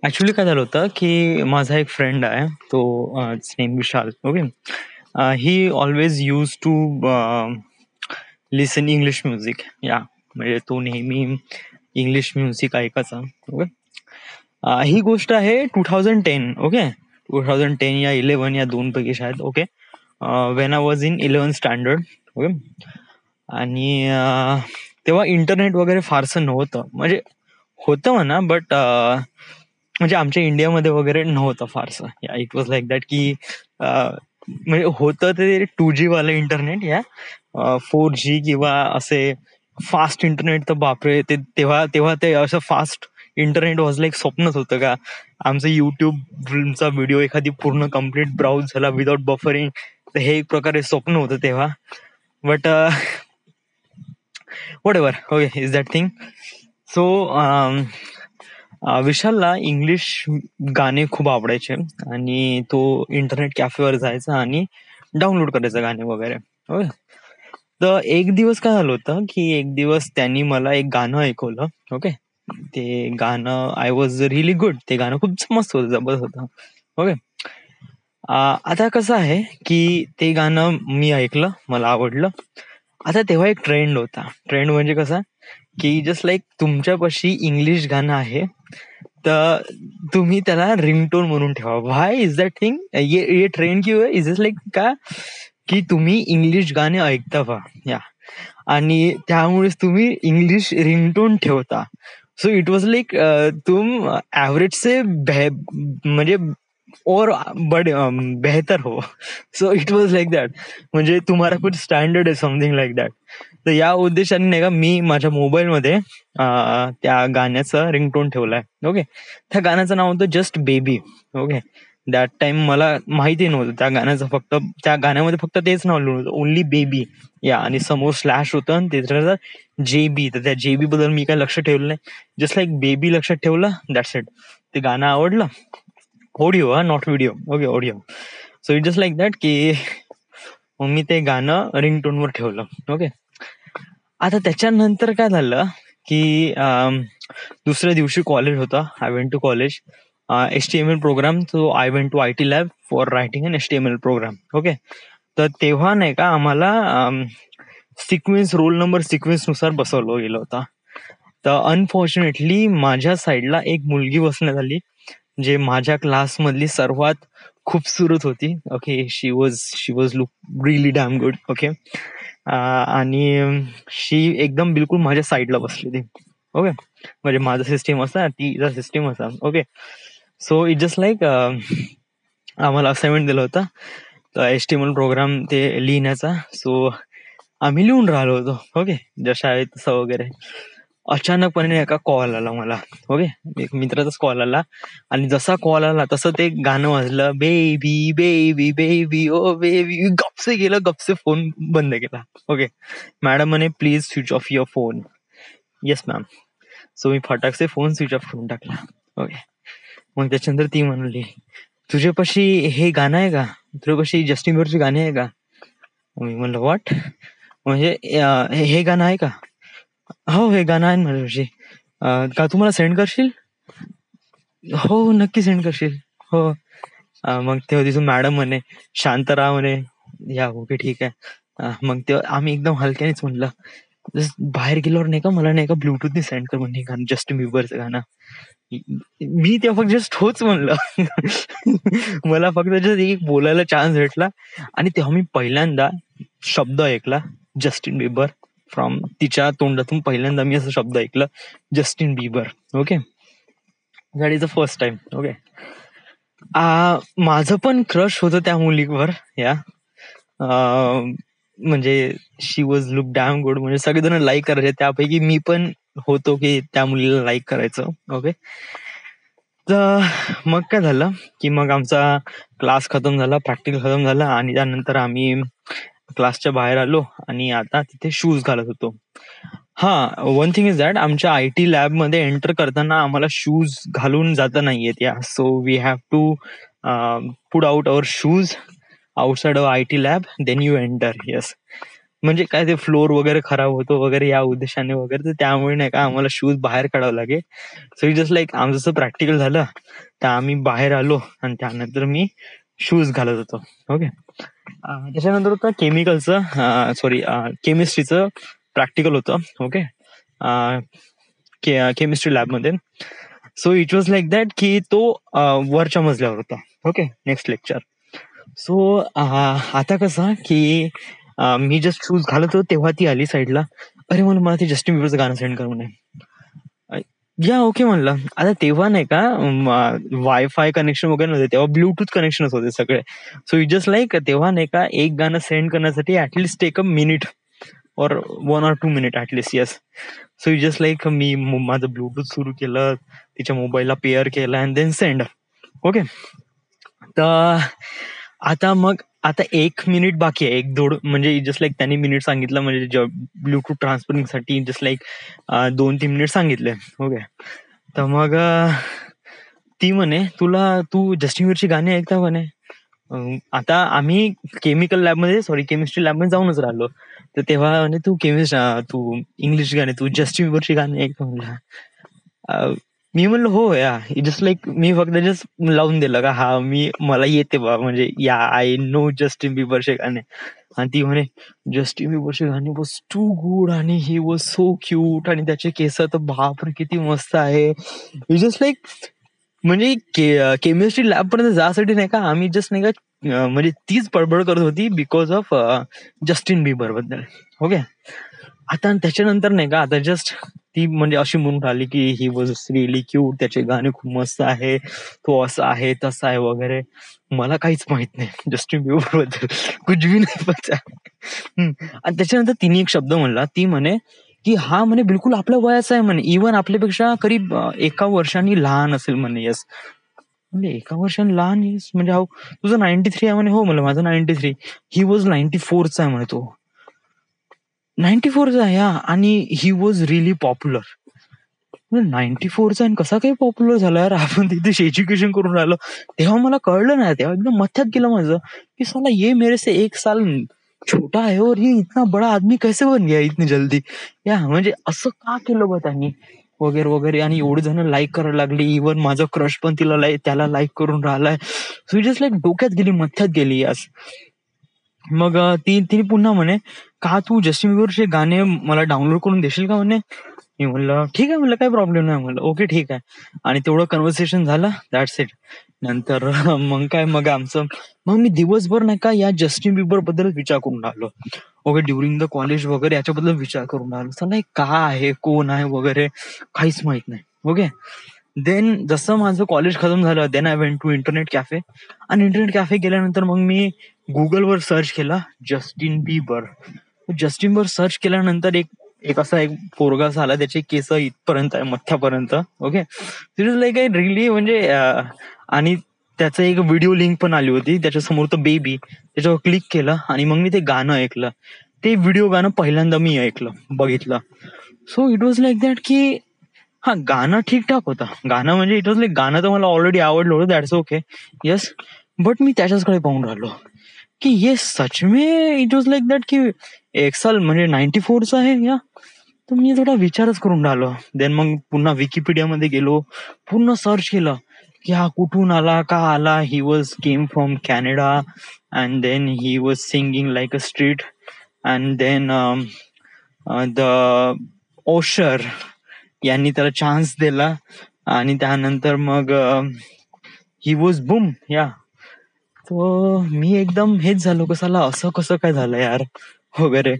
Actually काय झालं होतं, की माझा एक फ्रेंड आहे. तो name Vishal. Okay. He always used to listen English music. म्हणजे तो नेहमी इंग्लिश म्युझिक ऐकायचा. ओके. ही गोष्ट आहे 2010. ओके. 2010 या 11 या 2 पैकी शायद. Okay. When I was in 11th standard. Okay. आणि तेव्हा इंटरनेट वगैरे फारसं नव्हतं. म्हणजे होतं म्हणा, बट म्हणजे आमच्या इंडियामध्ये वगैरे नव्हतं फारसं. इट वॉज लाईक दॅट की म्हणजे होतं ते 2G वालं इंटरनेट. 4G किंवा असे फास्ट इंटरनेट तर बापरे, ते तेव्हा तेव्हा ते असं फास्ट इंटरनेट वॉज लाईक स्वप्नच होतं का. आमचं युट्यूबचा व्हिडिओ एखादी पूर्ण कम्प्लीट ब्राउज झाला विदाउट बफरिंग, तर हे एक प्रकारे स्वप्न होतं तेव्हा. But whatever. Okay, is that thing. So विशालला इंग्लिश गाणे खूप आवडायचे आणि तो इंटरनेट कॅफेवर जायचा आणि डाउनलोड करायचा गाणे वगैरे. ओके. तर एक दिवस काय झालं होतं, की एक दिवस त्यांनी मला एक गाणं ऐकवलं. ओके. ते गाणं आय वॉज रिअली गुड. ते गाणं खूप मस्त होतं, जबरदस्त होतं. ओके. आता कसं आहे, की ते गाणं मी ऐकलं, मला आवडलं. आता तेव्हा एक ट्रेंड होता. ट्रेंड म्हणजे कसा, की जस्ट लाईक तुमच्यापाशी इंग्लिश गाणं आहे, तर तुम्ही त्याला रिंगटोन म्हणून ठेवा. व्हाय इज दॅट थिंग? ये ट्रेंड क्यों है? इज इज लाईक का, की तुम्ही इंग्लिश गाणे ऐकता व्हा. आणि त्यामुळेच तुम्ही इंग्लिश रिंगटोन ठेवता. सो इट वॉज लाईक तुम ॲव्हरेज से म्हणजे और बेहतर हो. So it was like that. म्हणजे तुम्हाला कुछ स्टँडर्ड आहे, समथिंग लाईक दॅट. तर या उद्देशाने नाही का, मी माझ्या मोबाईलमध्ये त्या गाण्याचं रिंगटोन ठेवलाय. ओके. त्या गाण्याचं नाव होतं just baby. Okay. That time मला माहिती नव्हतं त्या गाण्याचं, फक्त त्या गाण्यामध्ये फक्त तेच नाव लिहिलं होतं, ओनली बेबी. आणि समोर स्लॅश होतं आणि त्याच्यानंतर JB. तर त्या JB बद्दल मी काय लक्ष ठेवलं नाही. जस्ट लाईक बेबी लक्षात ठेवलं, दॅट्स इट. ते गाणं आवडलं. Audio, not video. Okay, audio. So it just like that की मग मी ते गाणं रिंगटोनवर ठेवलं. ओके. आता त्याच्यानंतर काय झालं, की दुसऱ्या दिवशी कॉलेज होतं. I went to college. HTML program. So I went to IT lab for writing an HTML program. Okay. तर तेव्हा नाही का आम्हाला सिक्वेन्स, रोल नंबर सिक्वेन्सनुसार बसवलं गेलं होतं. तर अनफॉर्च्युनेटली माझ्या साईडला एक मुलगी बसण्यात आली, जे माझ्या क्लासमधली सर्वात खूपसुरत होती. Okay. She was look really damn good. Okay. आणि शी एकदम बिलकुल माझ्या साईडला बसली होती. ओके. म्हणजे माझा सिस्टीम असा, तिचा सिस्टीम असा. Okay. So it just like आम्हाला असाइनमेंट दिलं होतं, HTML प्रोग्राम ते लिहिण्याचा. सो आम्ही लिहून राहिलो होतो. ओके. जशा आहे तसं वगैरे. अचानकपणे एका कॉल आला मला. ओके. एक मित्राचाच कॉल आला आणि जसा कॉल आला तसं ते गाणं वाजलं, baby baby baby oh baby. गपसे गेलं, गपसे फोन बंद केला. ओके. मॅडम म्हणे, please switch off your phone. Yes ma'am. So मी फटाकसे फोन स्विच ऑफ करून टाकला. ओके. मग त्याच्यानंतर ती म्हणली, तुझ्यापाशी हे गाणं आहे का? तुझ्यापाशी जस्टिन बिबरची गाणी आहे का? मी म्हणलं, व्हॉट? म्हणजे हे गाणं आहे का? हो, हे गाणं आहे माझ्यापाशी. का तू मला सेंड करशील? हो, हो, नक्की सेंड करशील. हो. मग तेव्हा तिथून मॅडम म्हणे, शांत राहा म्हणे. ओके, ठीक आहे. मग तेव्हा आम्ही एकदम हलक्यानेच म्हणलं, बाहेर गेल्यावर नाही का मला नाही का ब्लूटूथने सेंड कर म्हणजे गाणं, जस्टिन बिबरचं गाणं. मी तेव्हा फक्त जस्ट होच म्हणलं. मला फक्त जस्ट एक बोलायला चान्स भेटला आणि तेव्हा मी पहिल्यांदा शब्द ऐकला, जस्टिन बिबर. फ्रॉम तिच्या तोंडातून पहिल्यांदा मी असं शब्द ऐकलं, Justin Bieber. Okay. That is the first time. Okay. माझं पण क्रश होतं त्या मुलीवर. म्हणजे शी वॉज लुक डॅम गुड. म्हणजे सगळेजण लाईक करायचे, त्यापैकी मी पण होतो की त्या मुलीला लाईक करायचं. ओके. तर मग काय झालं, की मग आमचा क्लास खतम झाला, प्रॅक्टिकल खतम झाला आणि त्यानंतर आम्ही क्लासच्या बाहेर आलो आणि आता तिथे शूज घालत होतो. वन थिंग इज दॅट आमच्या IT लॅबमध्ये एंटर करताना आम्हाला शूज घालून जाता नाही येत. So we have to put out our shoes outside of IT lab, then you enter. Yes. म्हणजे काय ते फ्लोर वगैरे खराब होतो वगैरे या उद्देशाने वगैरे, तर त्यामुळे नाही का आम्हाला शूज बाहेर काढावं लागेल. सो जस्ट लाईक आमचं जसं प्रॅक्टिकल झालं तर आम्ही बाहेर आलो आणि त्यानंतर मी शूज घालत होतो. ओके. त्याच्यानंतर होतं केमिकलचं, सॉरी, केमिस्ट्रीचं प्रॅक्टिकल होतं. ओके. केमिस्ट्री लॅबमध्ये. So it was like that की तो वरच्या मजल्यावर होता. ओके. Next lecture. सो आता कसं की मी जस्ट शूज घालत होतो तेव्हा ती आली साईडला. अरे म्हणून मला ते जस्टिन बिबरचं गाणं सेंड कर म्हणे. या ओके म्हणलं. आता तेव्हा नाही का वायफाय कनेक्शन वगैरे नव्हते, तेव्हा ब्लूटूथ कनेक्शनच होते सगळे. सो इट जस्ट लाईक तेव्हा नाही का एक गाणं सेंड करण्यासाठी ऍटलिस्ट टेक अ मिनिट और 1 or 2 minute at least. Yes. So it just like मी माझं ब्लूटूथ सुरू केलं, तिच्या मोबाईलला पेअर केलं अँड देन सेंड. ओके. तर आता 1 मिनिट बाकी आहे, एक दोड म्हणजे जस्ट लाईक त्यांनी मिनिट सांगितलं म्हणजे ब्लूटूथ ट्रान्सफरिंग साठी जस्ट लाईक 2-3 मिनिट सांगितले. ओके. तर मग ती म्हणे तू जस्टिन बिबरची गाणी ऐकता म्हणे. आता आम्ही केमिस्ट्री लॅबमध्ये जाऊनच राहिलो. तर तेव्हा म्हणे तू इंग्लिश गाणे, तू जस्टिन बिबरची गाणी ऐकतो म्हणलं. मी म्हणलं हो या. जस्ट लाईक मी फक्त जस्ट लावून दिलं का हा मला येते बा, म्हणजे या आय नो जस्टिन बिबरचे गाणे. आणि ती म्हणे जस्टिन बिबरचे गाणे वॉज टू गुड आणि ही वॉज सो क्यूट आणि त्याचे केस तर बापरे किती मस्त आहे. जस्ट लाईक म्हणजे केमिस्ट्री लॅब पर्यंत जासाठी नाही का आम्ही जस्ट नाही का म्हणजे तीच बडबड करत होती बिकॉज ऑफ जस्टिन बिबर बद्दल. ओके. आता त्याच्यानंतर नाही का आता जस्ट ती म्हणजे अशी म्हणून राहिली की ही वॉज रिअली क्यूट, त्याचे गाणे खूप मस्त आहे, तो असा आहे तसा आहे वगैरे. मला काहीच माहित नाही जस्टिन बिबर बद्दल, कुछ भी नाही पता. आणि त्याच्यानंतर तिने एक शब्द म्हणला, ती म्हणे की हा म्हणे बिलकुल आपल्या वयाचा आहे म्हणे, इव्हन आपल्यापेक्षा करीब 1 वर्षांनी लहान असेल म्हणे. येस. म्हणजे 1 वर्षांनी लहान येस म्हणजे हो तुझं 93 आहे म्हणे. हो म्हणलं माझं 93. ही वॉज 94चा आहे म्हणे तो. 94चा आहे हा. आणि ही वॉज रिअली पॉप्युलर. 94चा आणि कसा काही पॉप्युलर झाला यार, आपण तिथे एज्युकेशन करून राहिलो. तेव्हा मला कळलं नाही, तेव्हा एकदम मथ्यात गेलं माझं की साला ये मेरे से 1 साल छोटा है और ये इतना बड़ा आदमी कैसे बन गया इतनी जल्दी. या म्हणजे असं का केलं बा त्यांनी वगैरे वगैरे. आणि एवढे जण लाईक करायला लागले, इव्हन माझा क्रश पण त्याला लाईक करून राहिलाय. सो जस्ट लाईक डोक्यात गेली, मथ्यात गेली. यास. मग तिने पुन्हा म्हणे का तू जस्टिन बिबरचे गाणे मला डाउनलोड करून देशील का म्हणे. मी म्हणलं ठीक आहे म्हणलं, काही प्रॉब्लेम नाही म्हणलं. ओके ठीक आहे. आणि तेवढं कन्व्हर्सेशन झालं, दॅट्स इट. नंतर मग मी दिवसभर नाही का या जस्टिन बिबर बद्दलच विचार करून राहिलो. ओके. ड्युरिंग द कॉलेज वगैरे याच्याबद्दल विचार करून राहिलो. चला का आहे, कोण आहे वगैरे काहीच माहित नाही. ओके. देन जसं माझं कॉलेज खतम झालं, then I went to internet cafe. आणि इंटरनेट कॅफे गेल्यानंतर मग मी गुगलवर सर्च केला Justin Bieber. Justin Bieber search केल्यानंतर एक असा एक पोरगा झाला, त्याचे केस इथपर्यंत आहे, मथ्यापर्यंत. ओके. तिथे लाईक रिली म्हणजे आणि त्याचं एक व्हिडिओ लिंक पण आली होती, त्याच्यासमोर तर बेबी. त्याच्यावर क्लिक केलं आणि मग मी ते गाणं ऐकलं. ते व्हिडिओ गाणं पहिल्यांदा मी बघितलं. So it was like that की हा गाणं ठीकठाक होतं. गाणं म्हणजे इट वॉज लाईक गाणं तर मला ऑलरेडी आवडलं होतं, दॅट्स ओके. येस. बट मी त्याच्याचकडे पाहून राहिलो की ये सच में इट वॉज लाईक दॅट की 1 साल म्हणजे 94चा आहे या. तर मी थोडा विचारच करून राहिलो. देन मग पुन्हा विकिपीडियामध्ये गेलो, पूर्ण सर्च केलं की हा कुठून आला, का आला. He was came from Canada and then he was singing like a street and then the Usher यांनी त्याला चान्स दिला आणि त्यानंतर मग ही वॉज बूम या. तो मी एकदम हेच झालो, कसाला असं कसं काय झालं यार वगैरे.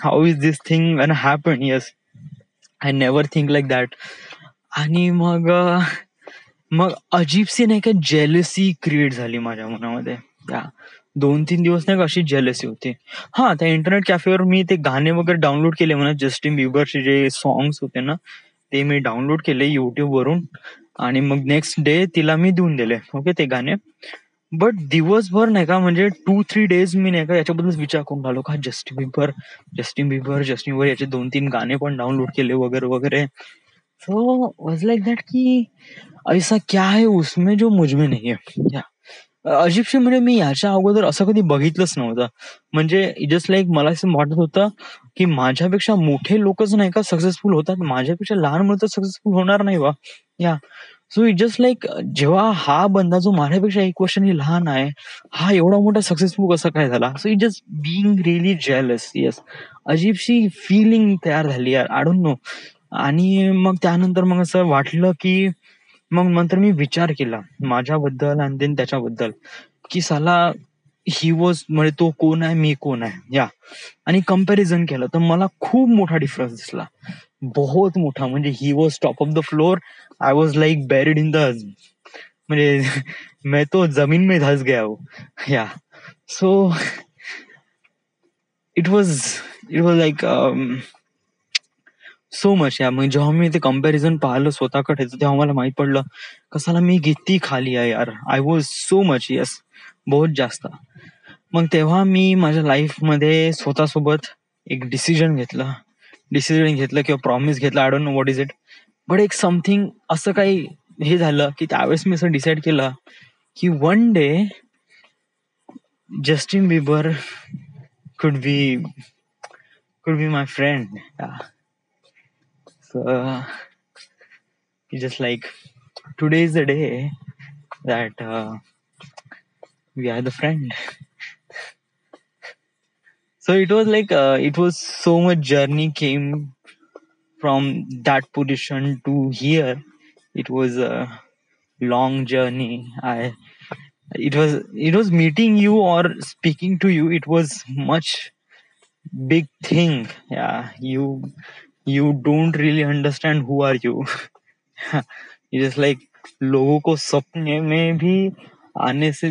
How is this thing an happen. Yes. I never think like that. आणि मग अजीबसी नाही का जेलसी क्रिएट झाली माझ्या मनामध्ये. त्या 2-3 दिवस नाही का अशी जेलसी होती. हा, त्या इंटरनेट कॅफेवर मी ते गाणे वगैरे डाउनलोड केले म्हणा, जस्टिन बिबरचे जे सॉंग्स होते ना ते मी डाउनलोड केले युट्यूब वरून. आणि मग नेक्स्ट डे तिला मी देऊन दिले. ओके. ते गाणे. बट दिवसभर नाही का म्हणजे 2-3 डेज मी नाही का याच्याबद्दल विचार करून राहिलो का जस्टिन बिबर याचे 2-3 गाणे पण डाउनलोड केले वगैरे वगैरे. सो वॉज लाईक दॅट की ऐसा क्या है उसमें जो मुझ में नहीं है. अजिबशी म्हणजे मी याच्या अगोदर असं कधी बघितलंच नव्हतं. म्हणजे जस्ट लाइक मला असं वाटत होतं, की माझ्यापेक्षा मोठे लोकच नाही का सक्सेसफुल होतात, माझ्यापेक्षा लहान मुलं तर सक्सेसफुल होणार नाही बा. या सो इट जस्ट लाइक जेव्हा हा बंदा जो माझ्यापेक्षा 1 वर्षांनी लहान आहे, हा एवढा मोठा सक्सेसफुल कसा काय झाला? So it just being really jealous. Yes. अजीबशी फीलिंग तयार झाली यार. I don't know. आणि मग त्यानंतर मग असं वाटलं, की मग नंतर मी विचार केला माझ्याबद्दल आणि देन त्याच्याबद्दल, की साला ही वॉज म्हणजे तो कोण आहे, मी कोण आहे. या आणि कंपॅरिझन केलं तर मला खूप मोठा डिफरन्स दिसला. बहुत मोठा. म्हणजे he was top of the floor, I was like buried in the म्हणजे मैं तो जमीन में धस गया हूँ. Yeah so it was it was like so much. Yeah मग जेव्हा मी ते कंपॅरिझन पाहिलं स्वतःकडे तेव्हा मला माहित पडलं कसाला मी किती खाली आहे यार. I was so much. Yes. बहुत जास्त. मग तेव्हा मी माझ्या लाईफमध्ये स्वतःसोबत एक डिसिजन घेतलं किंवा प्रॉमिस घेतला. I don't know what is it, but एक समथिंग असं काही हे झालं की त्यावेळेस मी असं डिसाईड केलं की one day Justin Bieber could be my friend. So just like today is the day that we are the friend. So it was like it was so much journey came from that position to here. It was a long journey. It was meeting you or speaking to you. It was much big thing. Yeah, you don't really understand who are you. It is like लोगों को सपने में भी आने से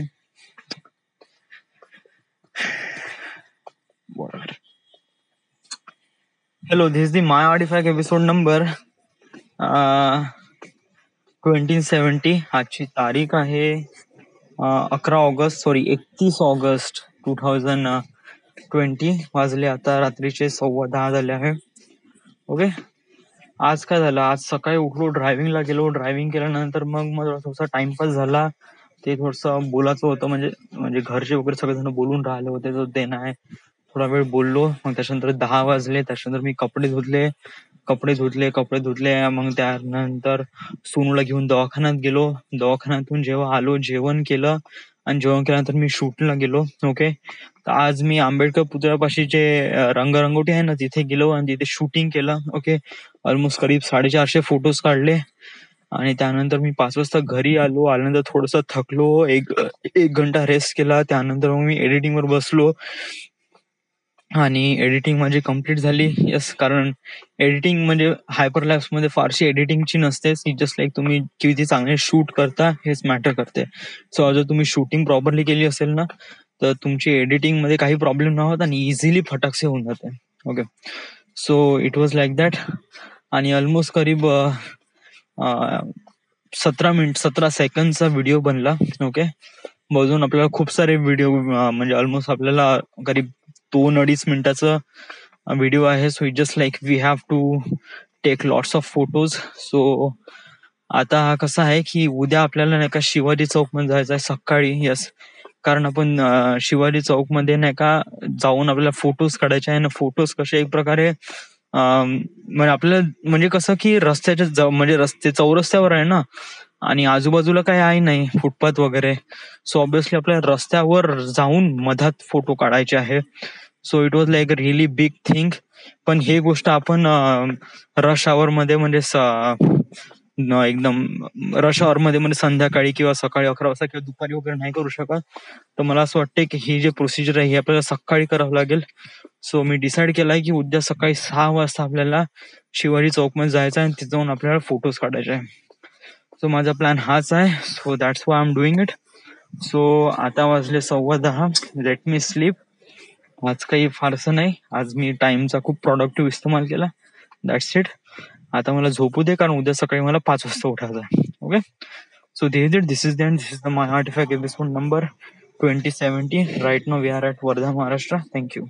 whatever. Hello, this is the My Artifact episode number 2070. आजची तारीख आहे 31 August 2020. वाजले आता रात्रीचे 10:15 झाले आहे. ओके. आज काय झालं, आज सकाळी उठलो, ड्रायव्हिंगला गेलो. ड्रायव्हिंग केल्यानंतर मग मला थोडासा टाइमपास झाला. ते थोडंसं बोलायचं होतं, म्हणजे घरचे वगैरे सगळेजण बोलून राहिले होते तर ते नाही. थोडा वेळ बोललो. मग त्याच्यानंतर 10 वाजले. त्याच्यानंतर मी कपडे धुतले. मग त्यानंतर सोनूला घेऊन दवाखान्यात गेलो. दवाखान्यातून जेव्हा आलो, जेवण केलं आणि जेवण केल्यानंतर मी शूटला गेलो. ओके. तर आज मी आंबेडकर पुतळ्यापाशी जे रंगरंगोटी आहे ना, तिथे गेलो आणि तिथे शूटिंग केलं. ओके. ऑलमोस्ट करीब 450 फोटोज काढले आणि त्यानंतर मी 5 वाजता घरी आलो. आल्यानंतर थोडंसं थकलो. एक घंटा रेस्ट केला. त्यानंतर मग मी एडिटिंगवर बसलो आणि एडिटिंग माझी कम्प्लीट झाली. येस. कारण एडिटिंग म्हणजे हायपरलॅप्स मध्ये फारशी एडिटिंगची नसते. जस्ट लाईक तुम्ही किती चांगले शूट करता हेच मॅटर करते. सो जर तुम्ही शूटिंग प्रॉपरली केली असेल ना तर तुमची एडिटिंग मध्ये काही प्रॉब्लेम न होत आणि इझिली फटाकसे होऊन जाते. Okay. So it was like that. आणि ऑलमोस्ट करीब 17 सेकंडचा व्हिडिओ बनला. ओके. बघून आपल्याला खूप सारे व्हिडिओ म्हणजे ऑलमोस्ट आपल्याला करीब 2-2.5 मिनिटाचा व्हिडिओ आहे. So it just like we have to take lots of photos. So आता कसं आहे की उद्या आपल्याला नाही का शिवाजी चौक मध्ये जायचं आहे सकाळी. येस. कारण आपण शिवाजी चौक मध्ये नाही का जाऊन आपल्याला फोटोज काढायचे आहे ना. फोटोज कसे एक प्रकारे म्हणजे आपल्याला म्हणजे कसं की म्हणजे रस्ते चौरस्त्यावर आहे ना आणि आजूबाजूला काही आहे नाही फुटपाथ वगैरे. सो ऑब्विसली आपल्याला रस्त्यावर जाऊन मधात फोटो काढायचे आहे. So it was like a really big thing. पण हे गोष्ट आपण रश आवर मध्ये म्हणजे एकदम रश आवर मध्ये म्हणजे संध्याकाळी किंवा सकाळी 11 वाजता किंवा दुपारी वगैरे नाही करू शकत. तर मला असं वाटतंय की ही जे प्रोसिजर आहे ही आपल्याला सकाळी करावं लागेल. सो मी डिसाईड केलाय की उद्या सकाळी 6 वाजता आपल्याला शिवाजी चौक मध्ये जायचं आहे आणि तिथे जाऊन आपल्याला फोटोज काढायचे आहे. सो माझा प्लॅन हाच आहे. So that's why I am doing it. So आता वाजले 10:15. Let me sleep. आज काही फारसं नाही. आज मी टाइमचा खूप प्रोडक्टिव्ह इस्तेमाल केला. That's it. आता मला झोपू दे कारण उद्या सकाळी मला 5 वाजता उठायचं आहे. Okay. So this is the my artifact episode number 2070. Right now we are at Wardha, Maharashtra. Thank you.